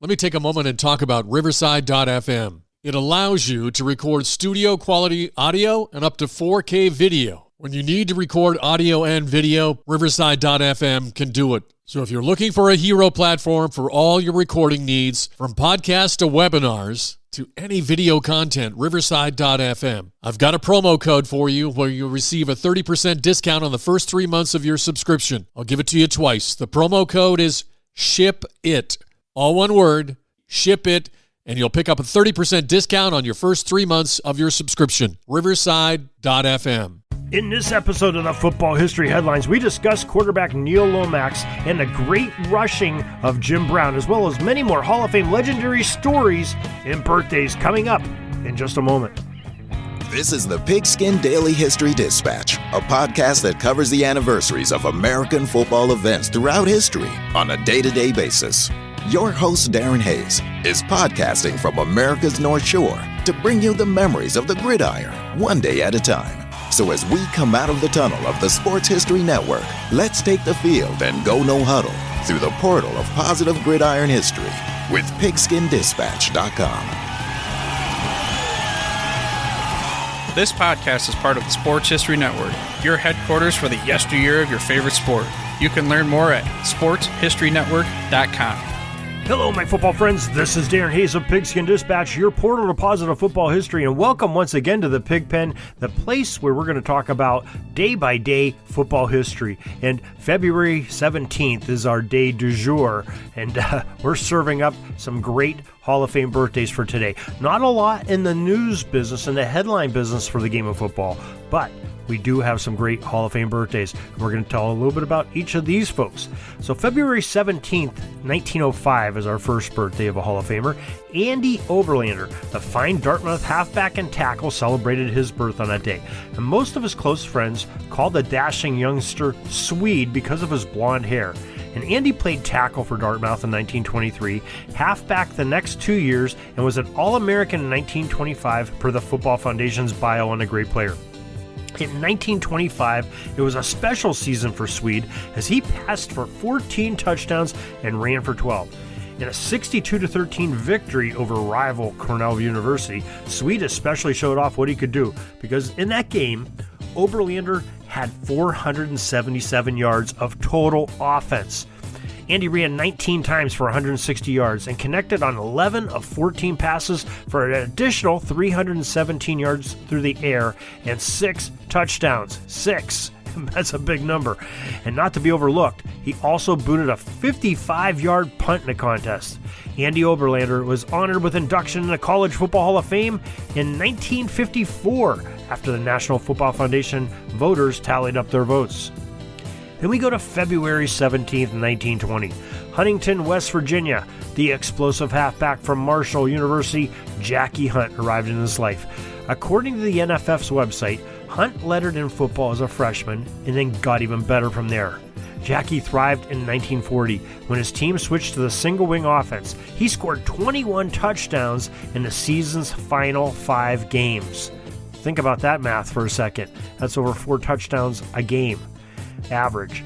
Let me take a moment and talk about Riverside.fm. It allows you to record studio quality audio and up to 4K video. When you need to record audio and video, Riverside.fm can do it. So if you're looking for a hero platform for all your recording needs, from podcasts to webinars to any video content, Riverside.fm. I've got a promo code for you where you'll receive a 30% discount on the first 3 months of your subscription. I'll give it to you twice. The promo code is SHIPIT. All one word, SHIPIT, and you'll pick up a 30% discount on your first 3 months of your subscription. Riverside.fm. In this episode of the Football History Headlines, we discuss quarterback Neil Lomax and the great rushing of Jim Brown, as well as many more Hall of Fame legendary stories and birthdays coming up in just a moment. This is the Pigskin Daily History Dispatch, a podcast that covers the anniversaries of American football events throughout history on a day-to-day basis. Your host, Darren Hayes, is podcasting from America's North Shore to bring you the memories of the gridiron, one day at a time. So as we come out of the tunnel of the Sports History Network, let's take the field and go no huddle through the portal of positive gridiron history with pigskindispatch.com. This podcast is part of the Sports History Network, your headquarters for the yesteryear of your favorite sport. You can learn more at sportshistorynetwork.com. Hello, my football friends. This is Darren Hayes of Pigskin Dispatch, your portal to positive football history, and welcome once again to the Pig Pen, the place where we're going to talk about day-by-day football history. And February 17th is our day du jour, and we're serving up some great Hall of Fame birthdays for today. Not a lot in the news business and the headline business for the game of football, but we do have some great Hall of Fame birthdays. We're going to tell a little bit about each of these folks. So February 17th, 1905 is our first birthday of a Hall of Famer. Andy Oberlander, the fine Dartmouth halfback and tackle, celebrated his birth on that day. And most of his close friends called the dashing youngster Swede because of his blonde hair. And Andy played tackle for Dartmouth in 1923, halfback the next 2 years, and was an All-American in 1925 per the Football Foundation's bio on a great player. In 1925, it was a special season for Swede as he passed for 14 touchdowns and ran for 12. In a 62-13 victory over rival Cornell University, Swede especially showed off what he could do because in that game, Oberlander had 477 yards of total offense. Andy ran 19 times for 160 yards and connected on 11 of 14 passes for an additional 317 yards through the air and 6 touchdowns. 6. That's a big number. And not to be overlooked, he also booted a 55-yard punt in the contest. Andy Oberlander was honored with induction in the College Football Hall of Fame in 1954 after the National Football Foundation voters tallied up their votes. Then we go to February 17th, 1920. Huntington, West Virginia. The explosive halfback from Marshall University, Jackie Hunt, arrived in his life. According to the NFF's website, Hunt lettered in football as a freshman and then got even better from there. Jackie thrived in 1940 when his team switched to the single-wing offense. He scored 21 touchdowns in the season's final 5 games. Think about that math for a second. That's over 4 touchdowns a game. Average.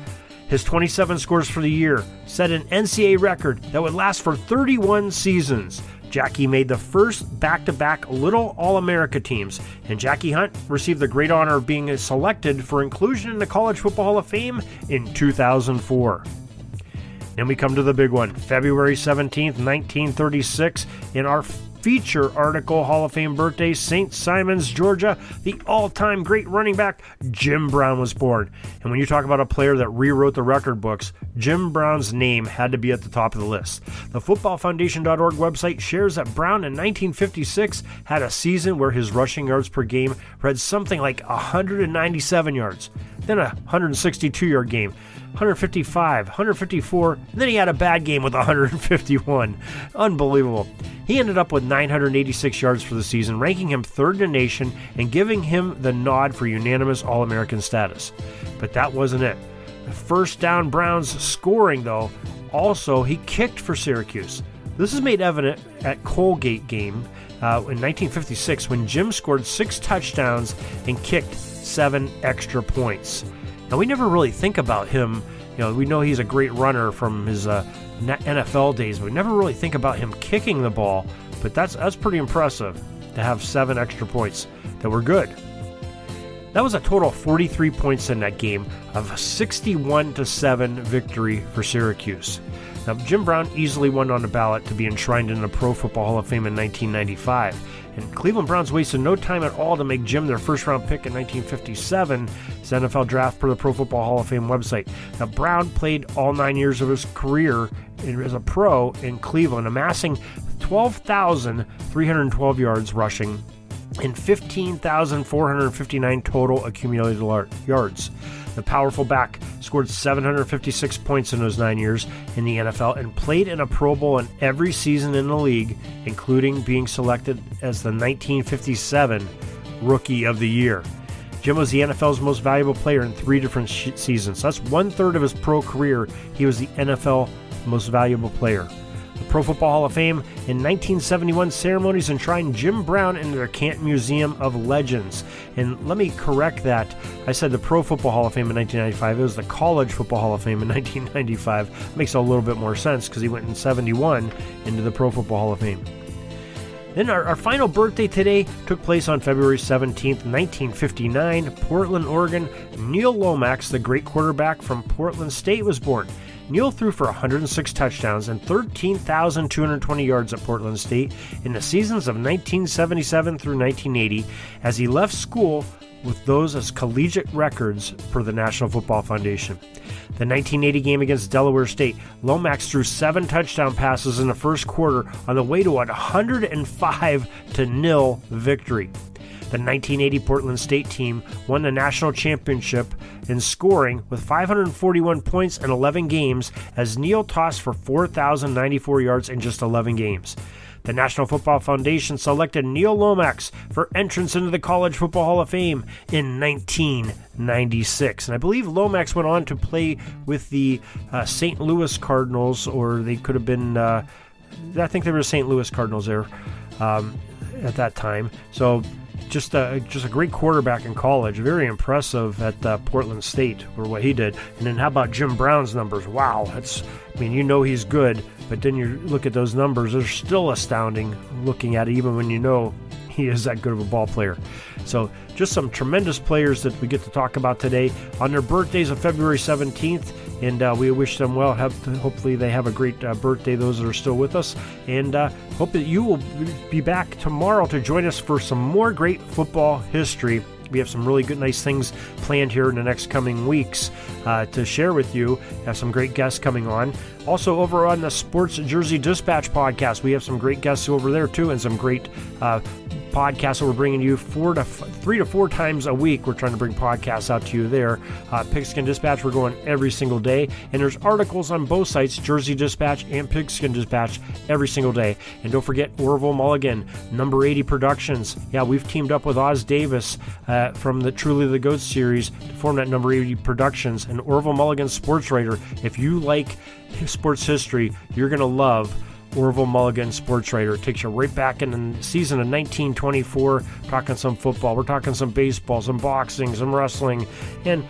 His 27 scores for the year set an NCAA record that would last for 31 seasons. Jackie made the first back-to-back Little All-America teams, and Jackie Hunt received the great honor of being selected for inclusion in the College Football Hall of Fame in 2004. Then we come to the big one, February 17th, 1936, in our feature article, Hall of Fame birthday, St. Simons, Georgia, the all-time great running back, Jim Brown, was born. And when you talk about a player that rewrote the record books, Jim Brown's name had to be at the top of the list. The footballfoundation.org website shares that Brown in 1956 had a season where his rushing yards per game read something like 197 yards, then a 162-yard game, 155, 154, and then he had a bad game with 151. Unbelievable. He ended up with 986 yards for the season, ranking him third in the nation and giving him the nod for unanimous All-American status. But that wasn't it. The first down Browns scoring, though, also he kicked for Syracuse. This is made evident at Colgate game in 1956 when Jim scored 6 touchdowns and kicked 7 extra points. Now, we never really think about him. You know, we know he's a great runner from his NFL days. We never really think about him kicking the ball, but that's pretty impressive to have 7 extra points that were good. That was a total of 43 points in that game of a 61-7 victory for Syracuse. Now, Jim Brown easily won on the ballot to be enshrined in the Pro Football Hall of Fame in 1995. And Cleveland Browns wasted no time at all to make Jim their first-round pick in 1957's NFL draft per the Pro Football Hall of Fame website. Now, Brown played all 9 years of his career as a pro in Cleveland, amassing 12,312 yards rushing and 15,459 total accumulated yards. The powerful back scored 756 points in those 9 years in the NFL and played in a Pro Bowl in every season in the league, including being selected as the 1957 Rookie of the Year. Jim was the NFL's most valuable player in 3 different seasons. That's 1/3 of his pro career. He was the NFL most valuable player. The Pro Football Hall of Fame in 1971 ceremonies enshrined Jim Brown into their Canton Museum of Legends. And let me correct that. I said the Pro Football Hall of Fame in 1995. It was the College Football Hall of Fame in 1995. Makes a little bit more sense because he went in 71 into the Pro Football Hall of Fame. Then our final birthday today took place on February 17th, 1959. Portland, Oregon. Neil Lomax, the great quarterback from Portland State, was born. Neil threw for 106 touchdowns and 13,220 yards at Portland State in the seasons of 1977 through 1980 as he left school with those as collegiate records per the National Football Foundation. The 1980 game against Delaware State, Lomax threw 7 touchdown passes in the first quarter on the way to a 105-0 victory. The 1980 Portland State team won the national championship in scoring with 541 points in 11 games as Neil tossed for 4,094 yards in just 11 games. The National Football Foundation selected Neil Lomax for entrance into the College Football Hall of Fame in 1996. And I believe Lomax went on to play with the St. Louis Cardinals, or they could have been, I think they were the St. Louis Cardinals there at that time. So just a great quarterback in college. Very impressive at Portland State for what he did. And then how about Jim Brown's numbers? Wow, he's good, but then you look at those numbers, they're still astounding looking at it, even when you know he is that good of a ball player. So just some tremendous players that we get to talk about today on their birthdays of February 17th, and we wish them well. Hopefully they have a great birthday, those that are still with us, and hope that you will be back tomorrow to join us for some more great football history. We have some really good, nice things planned here in the next coming weeks to share with you. Have some great guests coming on. Also, over on the Sports Jersey Dispatch podcast, we have some great guests over there too, and some great podcasts that we're bringing you 3 to 4 times a week. We're trying to bring podcasts out to you there. Pigskin Dispatch, we're going every single day, and there's articles on both sites, Jersey Dispatch and Pigskin Dispatch, every single day. And don't forget Orville Mulligan, Number 80 Productions. Yeah, we've teamed up with Oz Davis from the Truly the Goat series to form that Number 80 Productions, and Orville Mulligan Sports Writer. If you like sports history, you're going to love Orville Mulligan Sports Writer. It takes you right back in the season of 1924, talking some football. We're talking some baseball, some boxing, some wrestling, and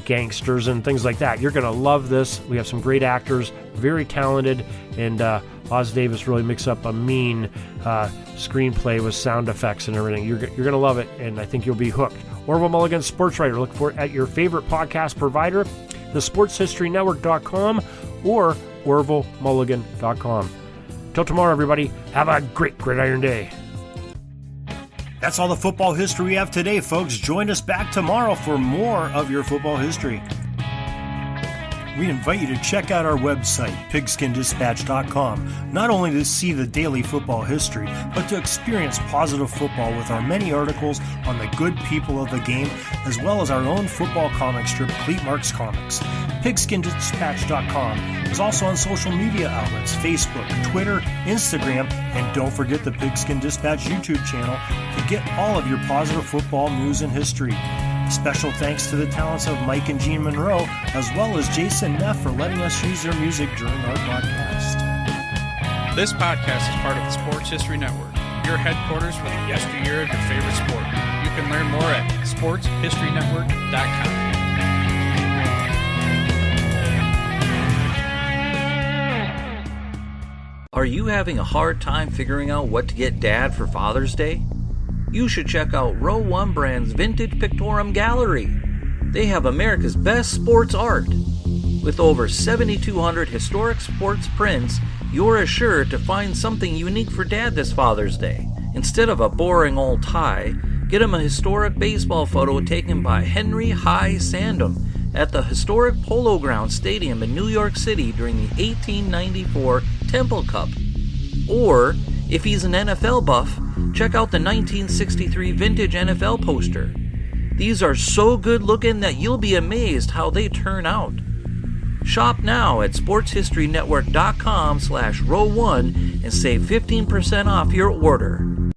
gangsters and things like that. You're going to love this. We have some great actors, very talented, and Oz Davis really mixed up a mean screenplay with sound effects and everything. You're going to love it, and I think you'll be hooked. Orville Mulligan Sports Writer. Look for it at your favorite podcast provider, thesportshistorynetwork.com or orvilleMulligan.com. Till tomorrow, everybody, have a great Gridiron Day. That's all the football history we have today, folks. Join us back tomorrow for more of your football history. We invite you to check out our website, pigskindispatch.com, not only to see the daily football history, but to experience positive football with our many articles on the good people of the game, as well as our own football comic strip, Cleat Marks Comics. Pigskindispatch.com is also on social media outlets, Facebook, Twitter, Instagram, and don't forget the Pigskin Dispatch YouTube channel to get all of your positive football news and history. Special thanks to the talents of Mike and Gene Monroe, as well as Jason Neff for letting us use their music during our broadcast. This podcast is part of the Sports History Network, your headquarters for the yesteryear of your favorite sport. You can learn more at sportshistorynetwork.com. Are you having a hard time figuring out what to get Dad for Father's Day? You should check out Row 1 Brand's Vintage Pictorum Gallery. They have America's best sports art. With over 7,200 historic sports prints, you're assured to find something unique for Dad this Father's Day. Instead of a boring old tie, get him a historic baseball photo taken by Henry High Sandom at the historic Polo Grounds Stadium in New York City during the 1894 Temple Cup. Or, if he's an NFL buff, check out the 1963 vintage NFL poster. These are so good looking that you'll be amazed how they turn out. Shop now at sportshistorynetwork.com/row1 and save 15% off your order.